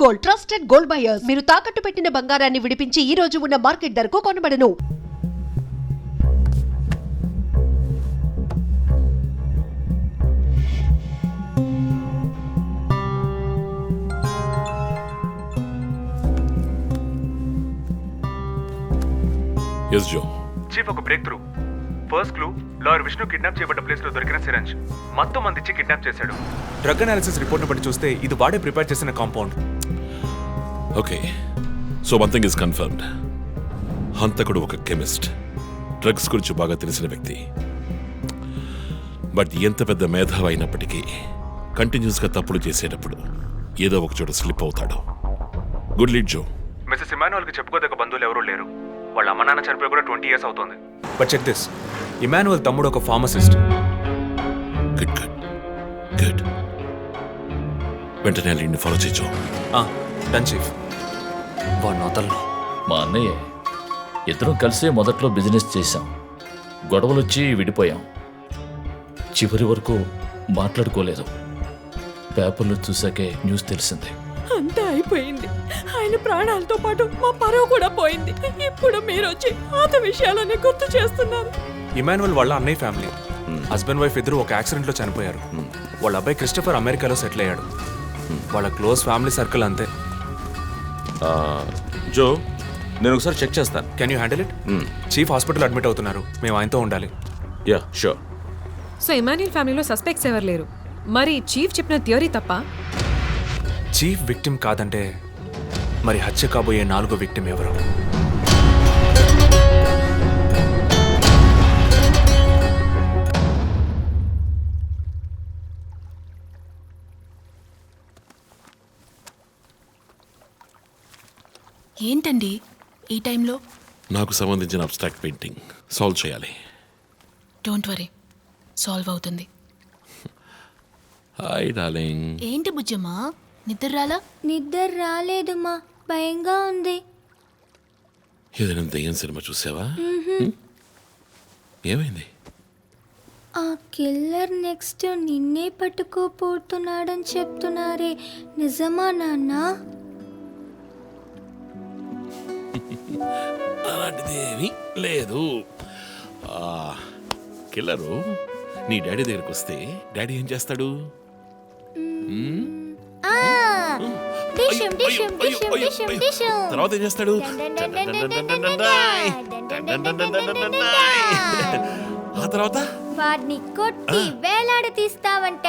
Gold, trusted gold buyers. మీరు తాకట్టు పెట్టిన బంగారాన్ని విడిపించి ఈ రోజు ఉన్న మార్కెట్ ధరకు కొనబడను. ఎస్ జో. చీఫ్, ఒక break through. First clue, lawyer Vishnu kidnap చేయబడ్డ ప్లేస్ లో దొరికిన సిరంజ్ మొత్తం మంది ఇచ్చి కిడ్నాప్ చేశాడు. డ్రగ్ అనాలిసిస్ రిపోర్ట్ బట్టి చూస్తే ఇది వాడే ప్రిపేర్ చేసిన compound. Okay, so one thing is confirmed. హంతకుడు ఒక కెమిస్ట్, డ్రగ్స్ గురించి బాగా తెలిసిన వ్యక్తి. బట్ ఎంత పెద్ద మేధావి అయినప్పటికీ కంటిన్యూస్గా తప్పులు చేసేటప్పుడు ఏదో ఒక చోట స్లిప్ అవుతాడు. గుడ్ లీడ్ జో. మిస్సెస్ ఇమానువల్కి చెప్పుకోదగ్గ బంధువులు ఎవరూ లేరు. వాళ్ళ అమ్మ నాన్న చనిపోయి కూడా 20 years అవుతుంది. బట్ చెక్ దిస్, ఇమానువల్ తమ్ముడు ఒక ఫార్మసిస్ట్. Good good good. వెంటనే లీడ్ని ఫాలో చేయొచ్చు. Done chief. వాడిని వదలను. మా అన్నయ్య ఇద్దరం కలిసే మొదట్లో బిజినెస్ చేశాం. గొడవలొచ్చి విడిపోయాం. చివరి వరకు మాట్లాడుకోలేదు. పేపర్లో చూసాకే న్యూస్ తెలిసింది. అంతా అయిపోయింది. ఆయన ప్రాణాలతో పాటు మా పరువు కూడా పోయింది. ఇప్పుడు మీరు వచ్చి పాత విషయాలన్నీ గుర్తు చేస్తున్నారు. ఇమానువల్ వాళ్ళ అన్నయ్య ఫ్యామిలీ, హస్బెండ్ వైఫ్ ఇద్దరు ఒక యాక్సిడెంట్ లో చనిపోయారు. వాళ్ళ అబ్బాయి క్రిస్టఫర్ అమెరికాలో సెటిల్ అయ్యాడు. వాళ్ళ క్లోజ్ ఫ్యామిలీ సర్కిల్ అంతే. జో, నేను ఒకసారి చెక్ చేస్తాను. Can you handle it? Chief hospital admit అవుతున్నారు. మేము ఆయనతో ఉండాలి. Yeah sure. సో ఇమాన్యుల్ ఫ్యామిలీలో సస్పెక్ట్స్ ఎవరు లేరు. మరి చీఫ్ చెప్పిన థియరీ తప్ప? చీఫ్ విక్టిమ్ కాదంటే మరి హత్య కాబోయే 4వ విక్టిమ్ ఎవరు? ఏంటండి ఈ టైంలో? నాకు సంబంధించిన అబ్స్ట్రాక్ట్ పెయింటింగ్ సాల్వ్ చేయాలి. డోంట్ వరీ, సాల్వ్ అవుతుంది. Hi darling. ఏంటి బుజ్జమ్మా, నిద్ర రాలా? నిద్ర రాలేదమ్మా, భయంగా ఉంది. ఏదైనా దెయ్యం సినిమా చూసావా? ఏమైంది? ఆ కిల్లర్ నెక్స్ట్ నిన్నే పట్టుకోపోతున్నాడని చెప్తున్నారే, నిజమా నాన్న? అలాంటిదేమీ లేదు. కిల్లరు నీ డాడీ దగ్గరికి వస్తే డాడీ ఏం చేస్తాడు? తర్వాత ఏం చేస్తాడు? ఆ తర్వాత వాడిని కొట్టి వేలాడ తీస్తావంట.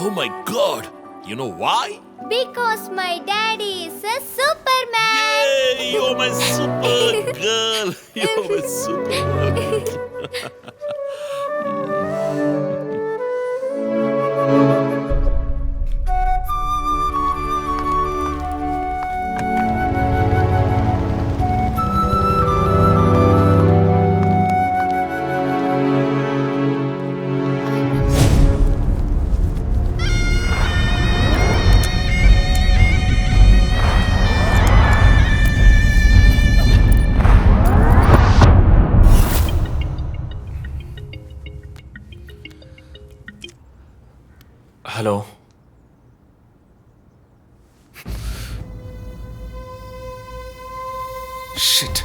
Oh my god, you know why? Because my daddy is a super man. You are my super girl. You are my super girl. Hello, shit.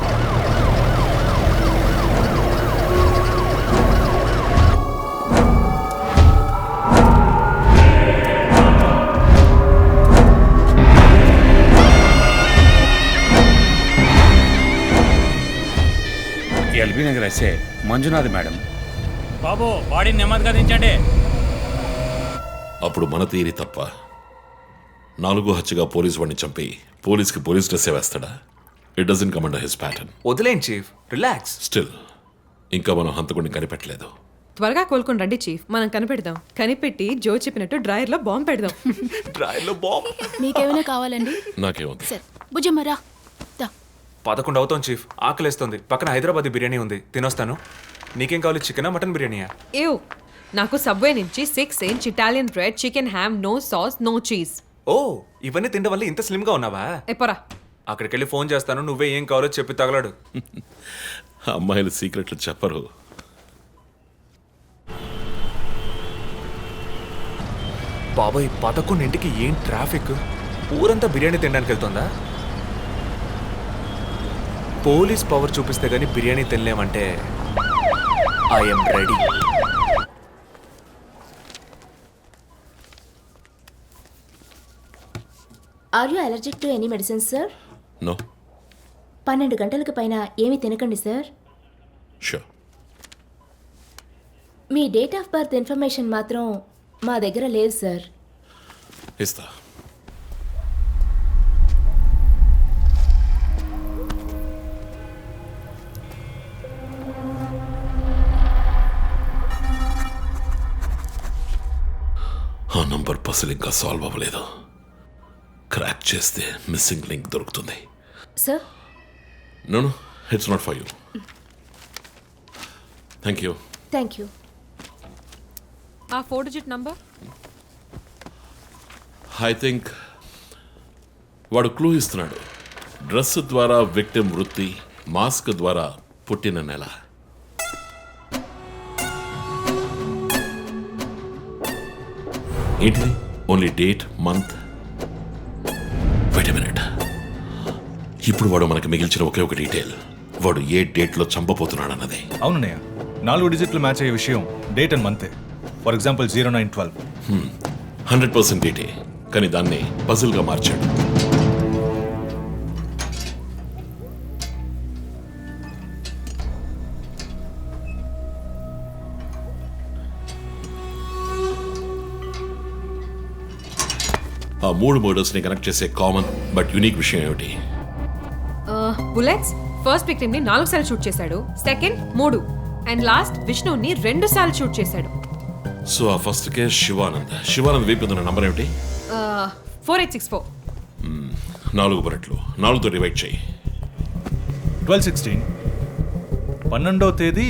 LB Nagar SA Manjunath madam. బాబు, బాడీని నెమ్మదిగా దించండి. అప్పుడు మన తీరి తప్ప 4వ హత్యగా పోలీస్ వాడిని చంపి పోలీస్కి పోలీస్ డ్రెస్ వేస్తాడా? It doesn't come under his pattern. వదిలేండి చీఫ్, రిలాక్స్. స్టిల్ ఇంకా మనం హంతకుడిని కనిపెట్టలేదు. త్వరగా కోలుకొని రండి చీఫ్, మనం కనిపెడదాం. కనిపెట్టి జో చెప్పినట్టు డ్రాయర్లో బాంబు పెడదాం. డ్రైవ్లో బాంబ్. మీకేమైనా కావాలండి? నాకేముంది? సరే బుజ్జమ్మ రా. 11 అవుతాం చీఫ్, ఆకలేస్తుంది. పక్కన హైదరాబాద్ బిర్యానీ ఉంది, తినొస్తాను. నీకేం కావాలి, చికెనా మటన్ బిర్యానీయా? ఏవ్, నాకు సబ్వే నుంచి 6 inch Italian bread, chicken ham, no sauce, no cheese. Oh, ఇవన్నీ తినడం వల్ల ఇంత స్లిమ్ గా ఉన్నావా? ఎప్పరా, అక్కడికి వెళ్ళి ఫోన్ చేస్తాను, నువ్వే ఏం కావాలో చెప్పి తగలాడు. అమ్మాయిలు సీక్రెట్లు చెప్పరు. బాబాయ్ 11ంటికి ఏం ట్రాఫిక్! ఊరంతా బిర్యానీ తినడానికి వెళ్తుందా? పోలీస్ పవర్ చూపిస్తే గానీ బిర్యానీ తినలేమంటే I'm ready. Are you allergic to any medicines sir? No. 12 గంటలకు పైన ఏమీ తినకండి సార్. షూర్. మీ డేట్ ఆఫ్ బర్త్ ఇన్ఫర్మేషన్ మాత్రం మా దగ్గర లేదు సార్. ఇస్తా. ఆ నంబర్ పసిల్ ఇంకా సాల్వ్ అవ్వలేదు. క్రాక్ చేస్తే మిస్సింగ్ లింక్ దొరుకుతుంది. Sir no no, it's not for you. Thank you. Thank you. ఆ 4 digit నంబర్ ఐ థింక్ వాడు క్లూ ఇస్తున్నాడు. డ్రెస్ ద్వారా విక్టిమ్ వృత్తి, మాస్క్ ద్వారా పుట్టిన నెల. ఏంటిది? Only date, month. Wait a minute. ఇప్పుడు వాడు మనకు మిగిల్చిన ఒకే ఒక డీటెయిల్, వాడు ఏ డేట్లో చంపబోతున్నాడు అన్నది. అవునన్నయ్య, 4 డిజిట్లు మ్యాచ్ అయ్యే విషయం డేట్ అండ్ మంతే. For example 0912. 100% డేటే, కానీ దాన్ని పజిల్గా మార్చాడు. ఆ 3 మర్డర్స్ని కనెక్ట్ చేసే కామన్ బట్ యూనిక్ విషయం ఏమిటి? బుల్లెట్స్ ఫస్ట్ విక్టిమ్ ని 4 సార్లు షూట్ చేశాడు, సెకండ్ 3, అండ్ లాస్ట్ విష్ణుని 2 సార్లు షూట్ చేశాడు. సో ఆ ఫస్ట్ కేస్ శివానంద్ వైపు ఉన్న నంబర్ ఏమిటి? 4864. 4 బుల్లెట్లు, 4తో డివైడ్ చేయి. 12/16. 12వ తేదీ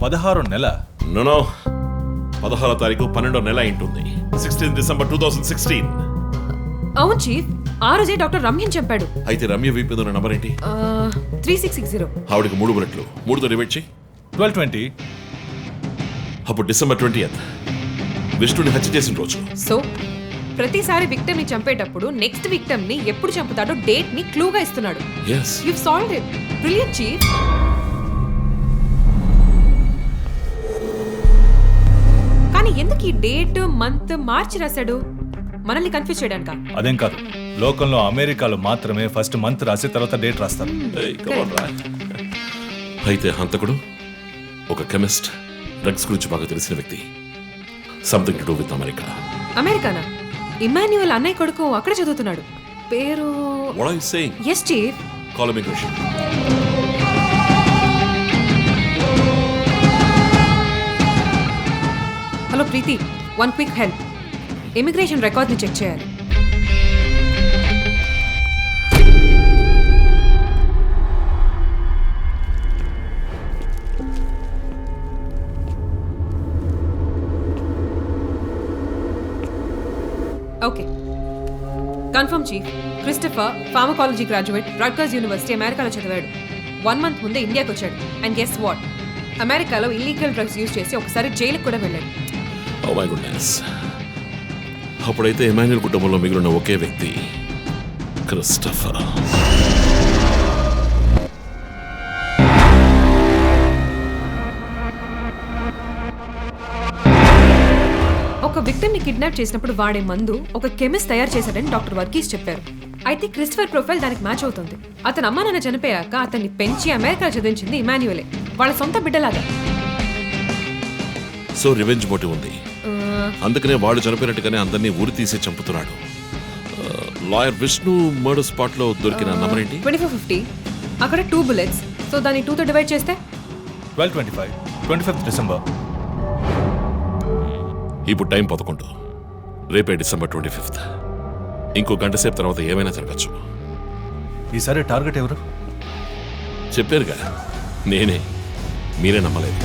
16వ నెల. నో 16వ తారీఖు 12వ నెల ఉంటుంది. 16 డిసెంబర్ 2016. అవును చీఫ్, ఆ రోజే డాక్టర్ రమ్యని చంపాడు. అయితే రమ్య వైపు ఉన్న నంబర్ ఏంటి? 3660. ఆవిడకి 3 బుల్లెట్లు, 3తో డివైడ్ చేయి. 12/20. అప్పుడు డిసెంబర్ 20th విష్ణుని హత్య చేసిన రోజు. సో ప్రతిసారి విక్టిమ్ ని చంపేటప్పుడు నెక్స్ట్ విక్టిమ్ ని ఎప్పుడు చంపుతాడో డేట్ ని క్లూగా ఇస్తున్నాడు. Yes. You've solved it. Brilliant, chief. కానీ ఎందుకు ఈ డేట్, మంత్ మార్చి రాశాడు? మనల్ని కన్ఫ్యూజ్ చేయడానికా? అదేం కాదు, లోకంలో అమెరికాలో మాత్రమే ఫస్ట్ మంత్ రాసి తర్వాత డేట్ రాస్తారు. Hey, come on, Raj. అయితే హంతకుడు ఒక కెమిస్ట్, డ్రగ్స్ గురించి బాగా తెలిసిన వ్యక్తి. Something to do with America. అమెరికానా? ఇమాన్యుయల్ అన్నయ్య కొడుకు అక్కడ చదువుతున్నాడు. పేరు What are you saying? Yes, chief. Call immigration. Hello Preethi, one quick help. Immigration record ని చెక్ చేయాలి. Okay, confirm chief. Christopher pharmacology graduate, Rutgers university, అమెరికాలో చదివాడు. 1 month ముందే ఇండియాకి వచ్చాడు. అండ్ గెస్ వాట్, అమెరికాలో ఇల్లీగల్ డ్రగ్స్ యూజ్ చేసి ఒకసారి జైలుకి కూడా వెళ్ళాడు. Oh my goodness. అప్పుడైతే ఎమాన్యుయల్ కుటుంబంలో మిగిలిన ఒకే వ్యక్తి క్రిస్టఫర్. ఒక విక్టిమ్ ని కిడ్నాప్ చేసినప్పుడు వాడే మందు ఒక కెమిస్ట్ తయారు చేశాడని డాక్టర్ వర్గీస్ చెప్పారు. అయితే క్రిస్టఫర్ ప్రొఫైల్ దానికి మ్యాచ్ అవుతుంది. అతను అమ్మా నాన్న చనిపోయాక అతన్ని పెంచి అమెరికా చదివించింది ఇమాన్యుయలే, వాళ్ళ సొంత బిడ్డలాగా. సో రివెంజ్ మోటివ్ ఉంది, అందుకనే వాడు చనిపోయినట్టుగానే అందరినీ ఊరి తీసి చంపుతున్నాడు. లాయర్ విష్ణు మర్డర్ స్పాట్ లో దొరికిన నంబర్ ఏంటి? 2450. అక్కడ 2 bullets. సో దాన్ని 2తో డివైడ్ చేస్తే 12/25. 25th December. ఇప్పుడు టైం 11. రేపే డిసెంబర్ 25th. ఇంకో గంట సేపు తర్వాత ఏమైనా జరగచ్చు. ఈసారి టార్గెట్ ఎవరు? చెప్పారుగా, నేనే. మీరే నమ్మలేదు.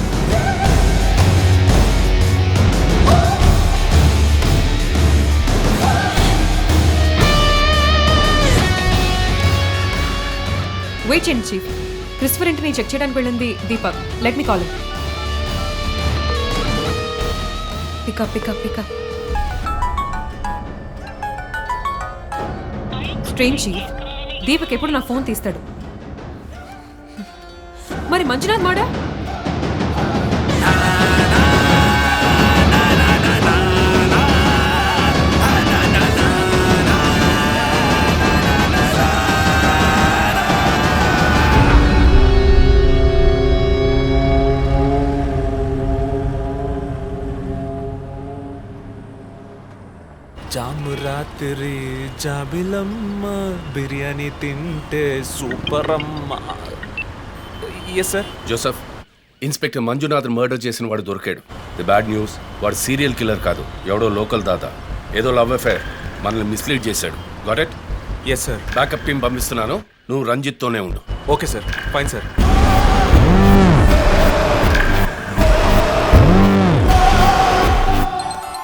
వెయిట్ చేయండి చీఫ్. క్రిస్టఫర్ ఇంటిని చెక్ చేయడానికి వెళ్ళింది Deepak. Let me call. Pickup. Strange chief. Deepak ఎప్పుడు నా ఫోన్ తీస్తాడు. మరి మంజునాథ్ మాడా? జాము రాత్రి జాబిలమ్మ బిర్యానీ తింటే సూపర్ అమ్మ. Yes sir. Joseph, inspector Manjunath murder చేసిన వాడు దొరికాడు. ది బ్యాడ్ న్యూస్, వాడు సీరియల్ కిల్లర్ కాదు, ఎవడో లోకల్ దాదా. ఏదో లవ్ అఫేర్, మనల్ని మిస్లీడ్ చేశాడు. Got it? Yes sir. Backup team పంపిస్తున్నాను, నువ్వు రంజిత్తోనే ఉండు. Okay sir, fine sir.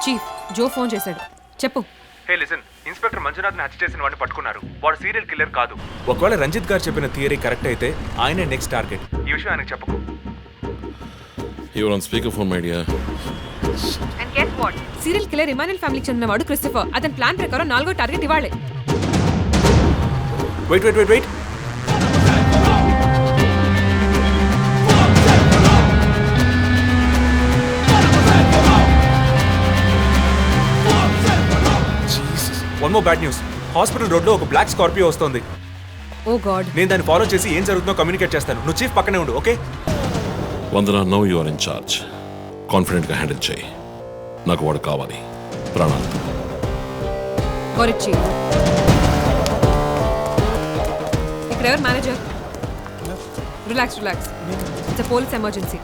Chief, Joe phone చేశాడు. చెప్పు. హే లిసన్, ఇన్స్పెక్టర్ మంజునాథ్ని హత్య చేసిన వాడిని పట్టుకున్నారు. వాడు సీరియల్ కిల్లర్ కాదు. ఒకవేళ రంజిత్ గారు చెప్పిన థియరీ కరెక్ట్ అయితే ఆయనే నెక్స్ట్ టార్గెట్. ఈ విషయం ఆయనకు చెప్పకు. Your on speaker phone my dear. And guess what? Serial killer Emmanuel ఫ్యామిలీకి చెందినవాడు క్రిస్టఫర్. అతని ప్లాన్ ప్రకారం 4వ టార్గెట్ ఇవాళే. Wait wait wait wait. One more bad news. Hospital రోడ్లో ఒక బ్లాక్ స్కార్పియో వస్తుంది. Oh God. నేను దాన్ని ఫాలో చేసి ఏం జరుగుతుందో కమ్యూనికేట్ చేస్తాను. నువ్వు చీఫ్ పక్కనే ఉండు, okay? Vandana, no you are in charge. కాన్ఫిడెంట్గా హ్యాండిల్ చేయి. నాకు వాడు కావాలి. ప్రాణాలు. Got it chief. ఇక్కడ ఎవరు మేనేజర్? Relax relax. It's police emergency.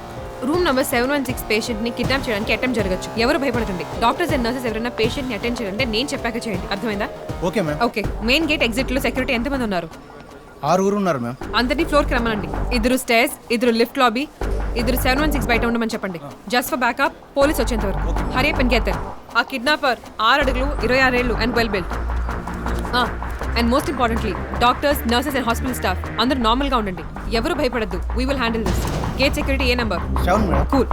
Room number 716 patient ని కిడ్నాప్ చేయడానికి అటెంప్ట్ జరగచ్చు. ఎవరు భయపడకండి. డాక్టర్స్ అండ్ నర్సెస్ ఎవరైనా పేషెంట్ ని అటెండ్ చేయాలంటే నేను చెప్పాక చేయండి. అర్థమైందా? Okay ma'am. Okay. Main gate exit లో సెక్యూరిటీ ఎంతమంది ఉన్నారు? 6 ఉన్నారు మ్యామ్. అందరినీ ఫ్లోర్ కి రమ్మనండి. 2 స్టేర్స్, 2 లిఫ్ట్ లాబీ, 2 716 బయట ఉండమని చెప్పండి. జస్ట్ ఫర్ బ్యాకప్, పోలీస్ వచ్చేంత వరకు. Hurry up and get there. ఆ కిడ్నాపర్ 6 అడుగులు 26 ఏళ్ళు and well built. And most importantly doctors, nurses and hospital staff అందరూ నార్మల్ గా ఉండండి. ఎవరు భయపడద్దు. We will handle this. Gate security ఏ నెంబర్? 7 మేడం. కూల్.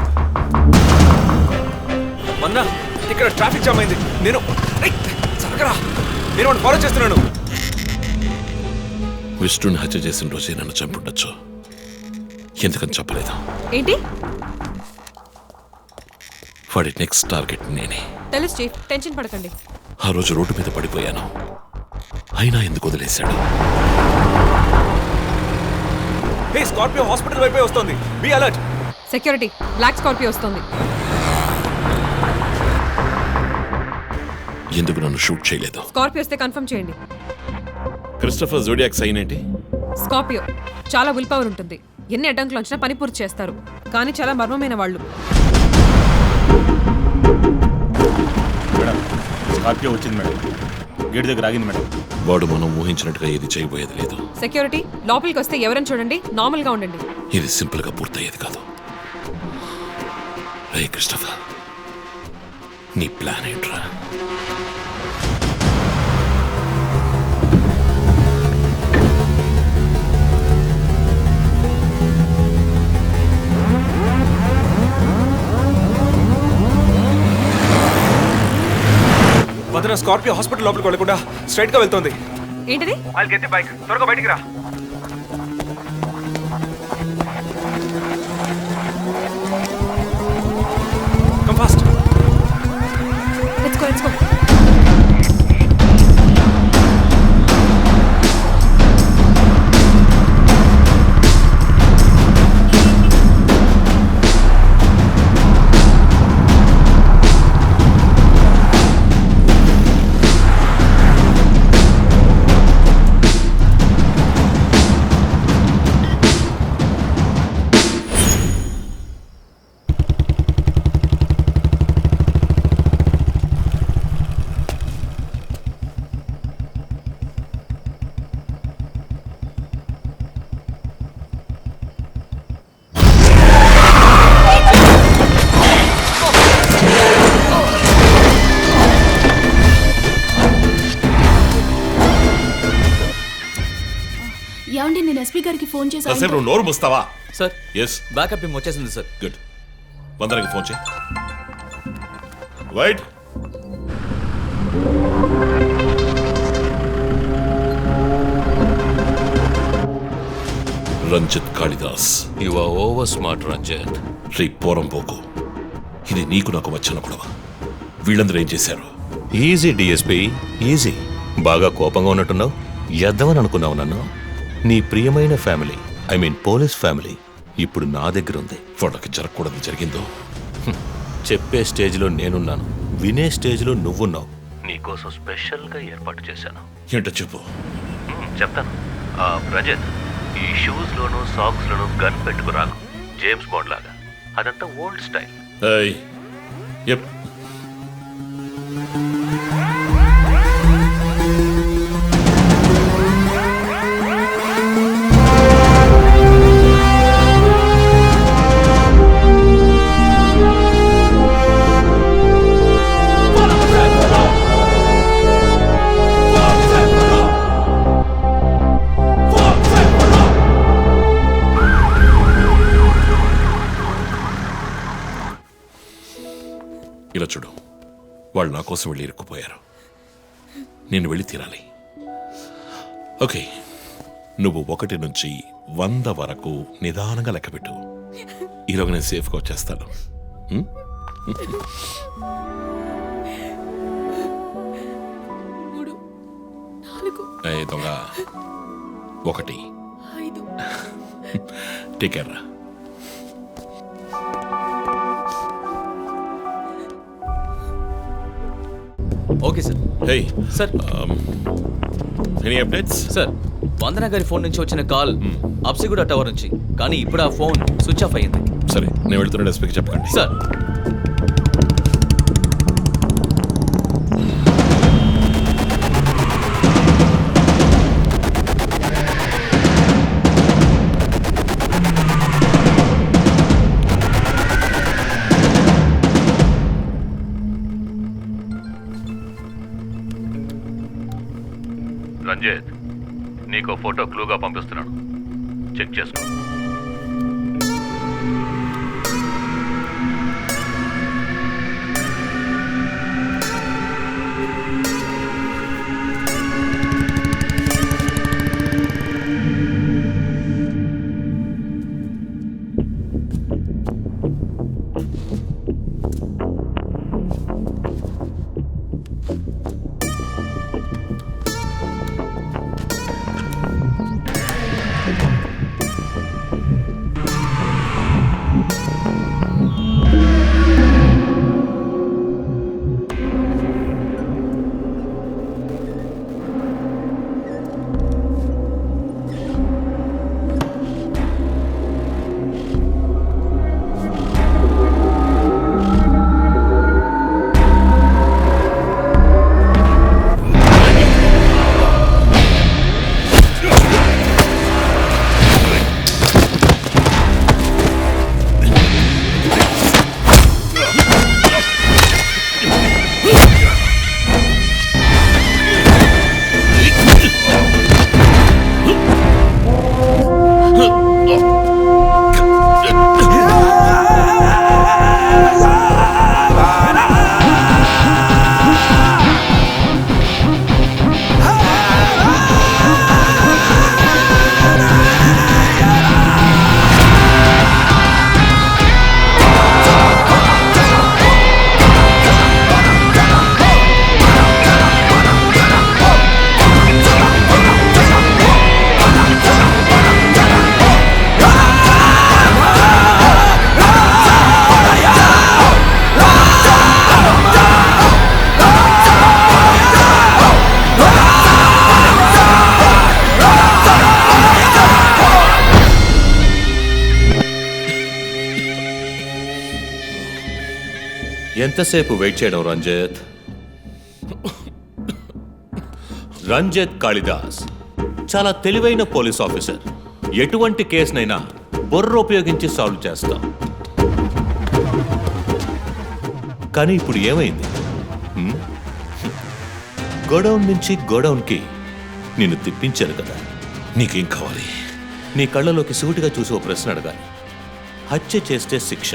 మన్నా, ఇక్కడ ట్రాఫిక్ జామ్ అయింది. నేను వాడిని ఫాలో చేస్తున్నాను. విష్ణుని హత్య చేసిన రోజే నన్ను చంపుండొచ్చు. ఎందుకని చెప్పలేదు? ఏంటి? వాడి నెక్స్ట్ టార్గెట్ నేనే. తెలుసు చీఫ్, టెన్షన్ పడకండి. ఆ రోజు రోడ్డు మీద పడిపోయాను, అయినా ఎందుకు వదిలేశాడు? హే, స్కార్పియో హాస్పిటల్ వైపే వస్తుంది. Be alert. Security, black Scorpio వస్తుంది. ఎందుకు నన్ను షూట్ చేయలేదు? స్కార్పియో వస్తే కన్ఫర్మ్ చేయండి. క్రిస్టఫర్ జోడియాక్ సైన్ ఏంటి? స్కార్పియో చాలా విల్ పవర్ ఉంటుంది. ఎన్ని అడ్డంకులు వచ్చినా పని పూర్తి చేస్తారు. కానీ చాలా మర్మమైన వాళ్ళు. మేడం, స్కార్పియో వచ్చింది మేడం. గేట్ దగ్గర ఆగింది మేడం. వాడు మనం ఊహించినట్టుగా ఏది చేయబోయేది లేదు. సెక్యూరిటీ, లోపలికి వస్తే ఎవరని చూడండి. నార్మల్ గా ఉండండి. ఇది సింపుల్ గా పూర్తయ్యేది కాదు. రే క్రిస్టఫర్, నీ ప్లాన్ ఏంట్రా? వదన, స్కార్పియో హాస్పిటల్ లోపలికి వెళ్ళకుండా స్ట్రైట్ గా వెళ్తుంది. ఏంటిది? వాళ్ళకి ఎత్తి బైక్, త్వరగా బయటికి రా. Come fast. Let's go, let's go. ఏమండి, నేను ఎస్పీ గారికి ఫోన్ చేశాను. కాసేపు నువ్వు నోరు మూస్తావా? సార్, ఎస్, బ్యాకప్ టీం వచ్చేసింది సార్. గుడ్. వందనకి ఫోన్ చేయి. Wait. Ranjith Kalidas. You are over smart Ranjith. శ్రీ పోరంపోకు, ఇది నీకు నాకు వచ్చిన గొడవ. వీళ్ళందరూ ఏం చేశారు? Easy DSP, easy. బాగా కోపంగా ఉన్నట్టున్నావు. ఎద్దవని అనుకున్నావు నన్ను. నీ ప్రియమైన family, I mean police family ఇప్పుడు నా దగ్గర ఉంది. వాళ్ళకి జరగకూడదు జరిగిందో. చెప్పే స్టేజ్లో నేనున్నాను, వినే స్టేజ్లో నువ్వున్నావు. నీకోసం స్పెషల్గా ఏర్పాటు చేశాను. ఏంటో చెప్పు. చెప్తాను. రజత్, ఈ షూస్లోను సాక్స్లోను గన్ పెట్టుకురాకు, జేమ్స్ బాండ్ లాగా. అదంతా ఓల్డ్ స్టైల్. ఏయ్, ఎప్. ఇలా చూడు, వాళ్ళు నా కోసం వెళ్ళి ఇరుక్కుపోయారు. నేను వెళ్ళి తీరాలి. ఓకే, నువ్వు 1 నుంచి 100 వరకు నిదానంగా లెక్కపెట్టు. ఈలోగా నేను సేఫ్గా వచ్చేస్తాను. దొంగ 1 టేక్ కేర్ రా. Okay sir. Hey sir, any updates? Sir, Vandana గారి ఫోన్ నుంచి వచ్చిన కాల్ అప్సిగూడ టవర్ నుంచి, కానీ ఇప్పుడు ఆ ఫోన్ స్విచ్ ఆఫ్ అయ్యింది. సరే, నేను వెళ్తున్న ఎస్పీకి చెప్పండి. సార్. రంజిత్, నీకో ఫోటో క్లూగా పంపిస్తున్నాను, చెక్ చేసుకో. ఎంతసేపు వెయిట్ చేయడం రంజిత్? రంజిత్ కాళిదాస్ చాలా తెలివైన పోలీస్ ఆఫీసర్. ఎటువంటి కేసునైనా బుర్ర ఉపయోగించి సాల్వ్ చేస్తాం. కానీ ఇప్పుడు ఏమైంది? గోడౌన్ నుంచి గోడౌన్కి నిన్ను తిప్పించారు కదా. నీకేం కావాలి? నీ కళ్ళలోకి సూటిగా చూసి ఓ ప్రశ్న అడగాలి. హత్య చేస్తే శిక్ష,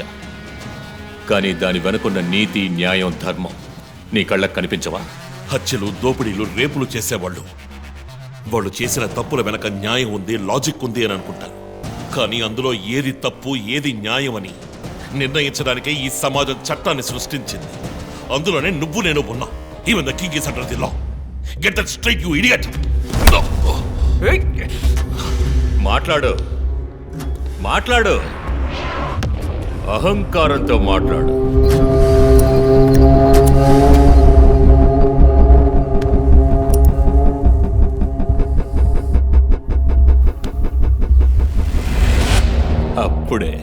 కానీ దాని వెనుకున్న నీతి, న్యాయం, ధర్మం నీ కళ్ళకు కనిపించవా? హత్యలు, దోపిడీలు, రేపులు చేసేవాళ్ళు వాళ్ళు చేసిన తప్పుల వెనక న్యాయం ఉంది, లాజిక్ ఉంది అని అనుకుంటారు. కానీ అందులో ఏది తప్పు ఏది న్యాయమని నిర్ణయించడానికే ఈ సమాజం చట్టాన్ని సృష్టించింది. అందులోనే నువ్వు నేను ఉన్నా. Even the king is under the law. Get that straight you idiot. మాట్లాడు, మాట్లాడు, అహంకారంతో మాట్లాడు. అప్పుడే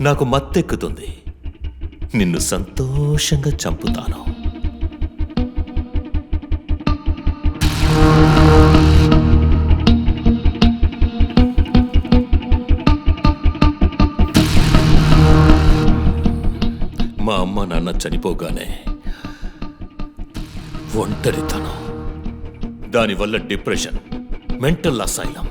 నాకు మత్తెక్కుతుంది. నిన్ను సంతోషంగా చంపుతాను. మా అమ్మ నాన్న చనిపోగానే ఒంటరితనం, దానివల్ల డిప్రెషన్, మెంటల్ అసైలం,